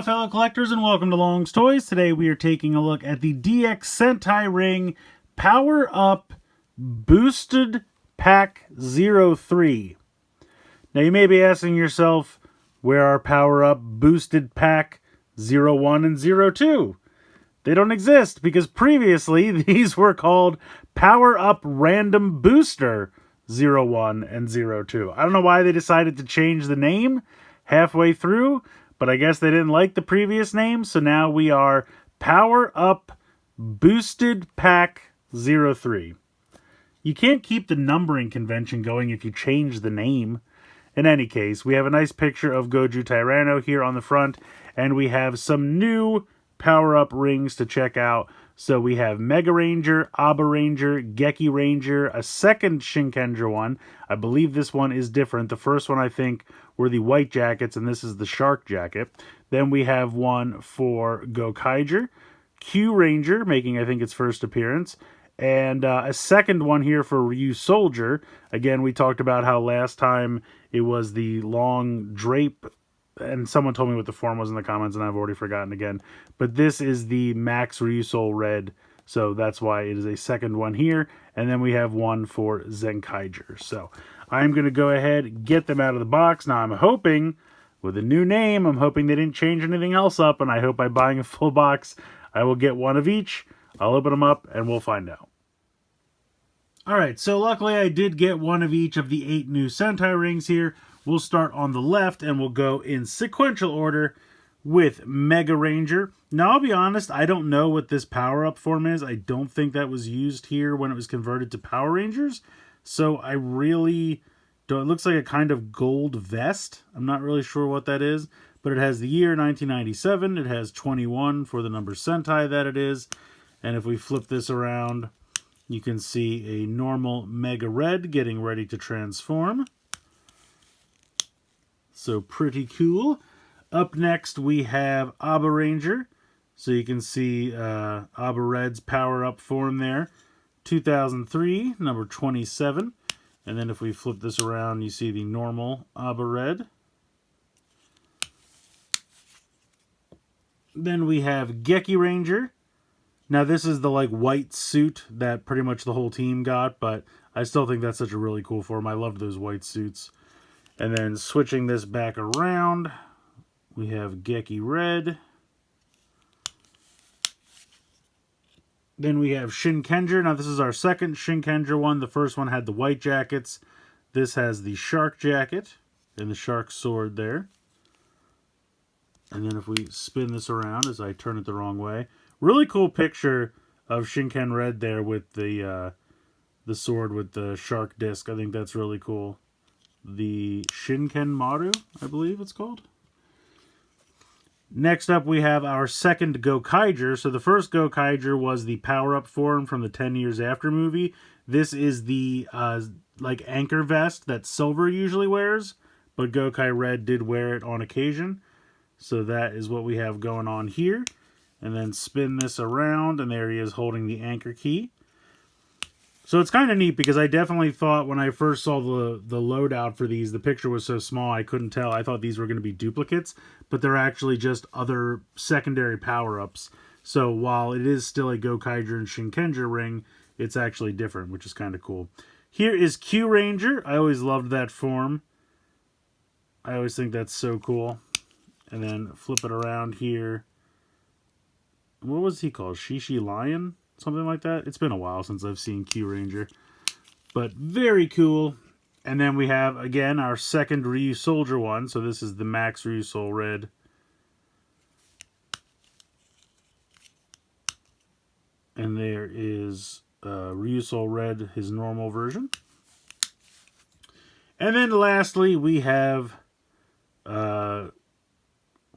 Aloha fellow collectors and welcome to Long's Toys. Today we are taking a look at the DX Sentai Ring Power Up Boosted Pack 03. Now you may be asking yourself, where are Power Up Boosted Pack 01 and 02? They don't exist because previously these were called Power Up Random Booster 01 and 02. I don't know why they decided to change the name halfway through, but I guess they didn't like the previous name, so now we are Power Up Boosted Pack 03. You can't keep the numbering convention going if you change the name. In any case, we have a nice picture of Goju Tyranno here on the front, and we have some new power-up rings to check out. So we have Mega Ranger, Aba Ranger, Geki Ranger, a second Shinkenger one. I believe this one is different. The first one, I think, were the white jackets, and this is the shark jacket. Then we have one for Gokaiger, Q Ranger, making, I think, its first appearance, and a second one here for Ryu Soldier. Again, we talked about how last time it was the long drape, and someone told me what the form was in the comments, and I've already forgotten again. But this is the Max Ryusol Red, so that's why it is a second one here. And then we have one for Zenkaiger. So I'm going to go ahead and get them out of the box. Now I'm hoping, with a new name, I'm hoping they didn't change anything else up, and I hope by buying a full box, I will get one of each. I'll open them up, and we'll find out. Alright, so luckily I did get one of each of the 8 new Sentai rings here. We'll start on the left, and we'll go in sequential order with Mega Ranger. Now, I'll be honest, I don't know what this power-up form is. I don't think that was used here when it was converted to Power Rangers. So I really don't... It looks like a kind of gold vest. I'm not really sure what that is. But it has the year 1997. It has 21 for the number Sentai that it is. And if we flip this around, you can see a normal Mega Red getting ready to transform. So pretty cool. Up next we have Aba Ranger. So you can see Aba Red's power-up form there. 2003, number 27. And then if we flip this around, you see the normal Aba Red. Then we have Geki Ranger. Now this is the white suit that pretty much the whole team got, but I still think that's such a really cool form. I loved those white suits. And then switching this back around, we have Geki Red. Then we have Shinkenger. Now this is our second Shinkenger one. The first one had the white jackets. This has the shark jacket and the shark sword there. And then if we spin this around as I turn it the wrong way, really cool picture of Shinken Red there with the sword with the shark disc. I think that's really cool. The Shinken Maru, I believe it's called. Next up, we have our second Gokaiger. So the first Gokaiger was the power-up form from the 10 Years After movie. This is the anchor vest that Silver usually wears, but Gokai Red did wear it on occasion. So that is what we have going on here. And then spin this around, and there he is holding the anchor key. So it's kind of neat because I definitely thought when I first saw the loadout for these, the picture was so small I couldn't tell. I thought these were going to be duplicates, but they're actually just other secondary power-ups. So while it is still a Gokaiger and Shinkenger ring, it's actually different, which is kind of cool. Here is Q Ranger. I always loved that form. I always think that's so cool. And then flip it around here. What was he called? Shishi Lion? Something like that. It's been a while since I've seen Q Ranger. But very cool. And then we have, again, our second Ryu Soldier one. So this is the Max Ryusol Red. And there is Ryusol Red, his normal version. And then lastly, we have... well,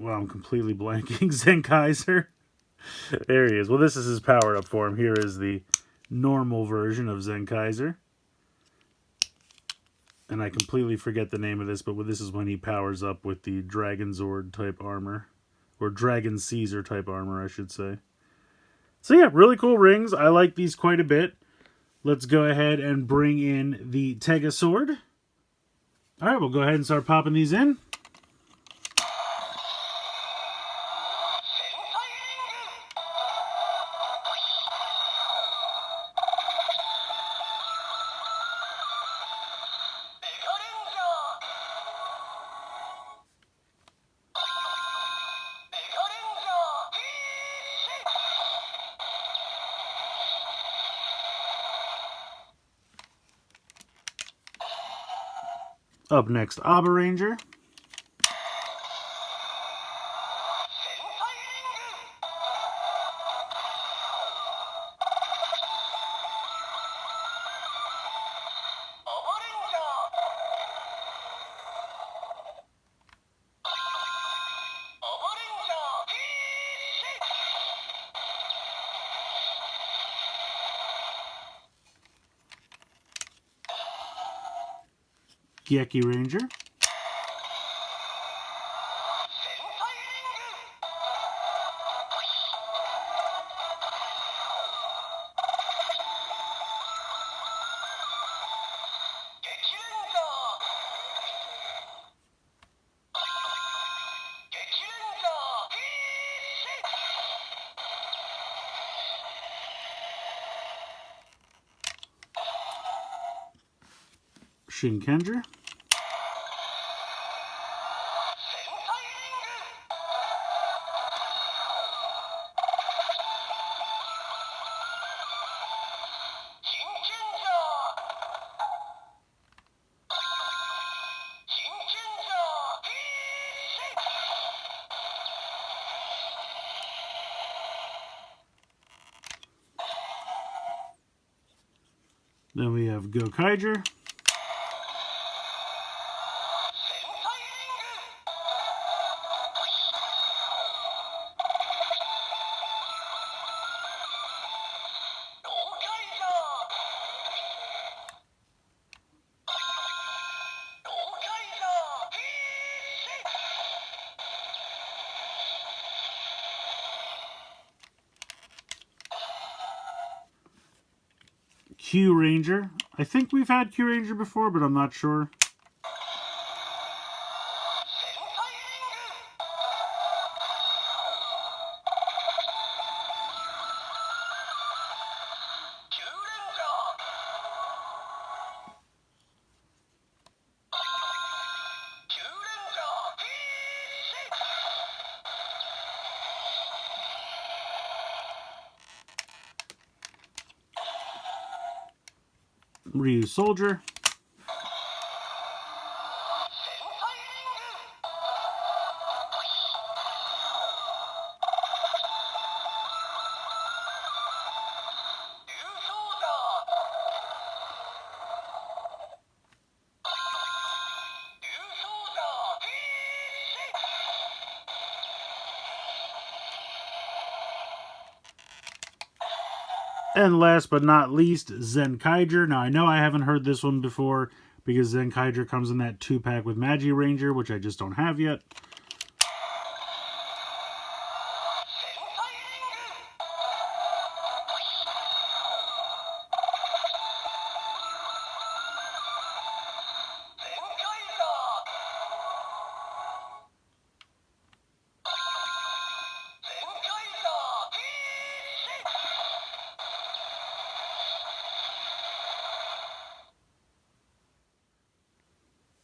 I'm completely blanking. Zenkaiser. There he is. Well, this is his power-up form. Here is the normal version of Zenkaiser. And I completely forget the name of this, but this is when he powers up with the Dragon Zord type armor. Or Dragon Caesar type armor, I should say. So yeah, really cool rings. I like these quite a bit. Let's go ahead and bring in the Tega sword. Alright, we'll go ahead and start popping these in. Up next, Aba Ranger. Geki Ranger. Shinkenger. Then we have Gokaiger. Q Ranger. I think we've had Q Ranger before, but I'm not sure. Ryu Soldier. And last but not least, Zenkaiger. Now, I know I haven't heard this one before because Zenkaiger comes in that 2-pack with Magi Ranger, which I just don't have yet.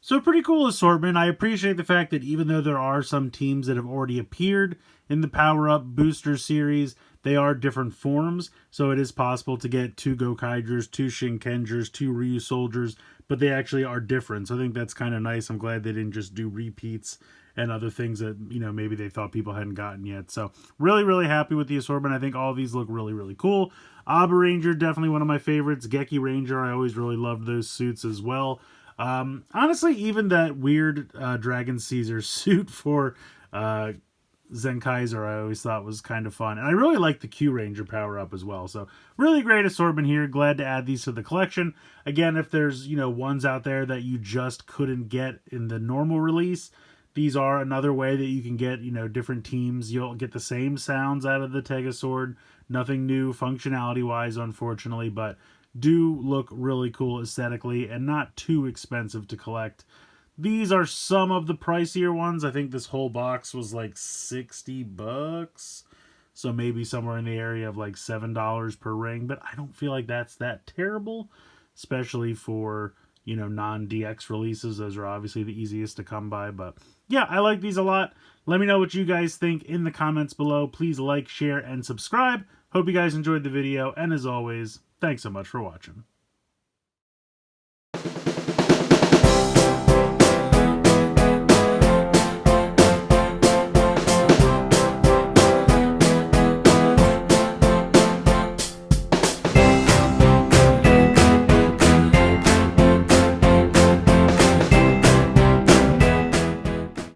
So pretty cool assortment. I appreciate the fact that even though there are some teams that have already appeared in the Power Up Booster series, they are different forms. So it is possible to get 2 Gokaigers, 2 Shinkengers, 2 Ryu Soldiers, but they actually are different. So I think that's kind of nice. I'm glad they didn't just do repeats and other things that, you know, maybe they thought people hadn't gotten yet. So really, really happy with the assortment. I think all of these look really, really cool. Aba Ranger, definitely one of my favorites. Geki Ranger, I always really loved those suits as well. Honestly, even that weird Dragon Caesar suit for Zenkaiser I always thought was kind of fun. And I really like the Q Ranger power-up as well. So really great assortment here. Glad to add these to the collection. Again, if there's, you know, ones out there that you just couldn't get in the normal release, these are another way that you can get, you know, different teams. You'll get the same sounds out of the Tega sword. Nothing new functionality-wise, unfortunately, but do look really cool aesthetically and not too expensive to collect. These are some of the pricier ones. I think this whole box was like $60. So maybe somewhere in the area of like $7 per ring. But I don't feel like that's that terrible, especially for, you know, non-DX releases. Those are obviously the easiest to come by. But yeah, I like these a lot. Let me know what you guys think in the comments below. Please like, share, and subscribe. Hope you guys enjoyed the video. And as always, thanks so much for watching.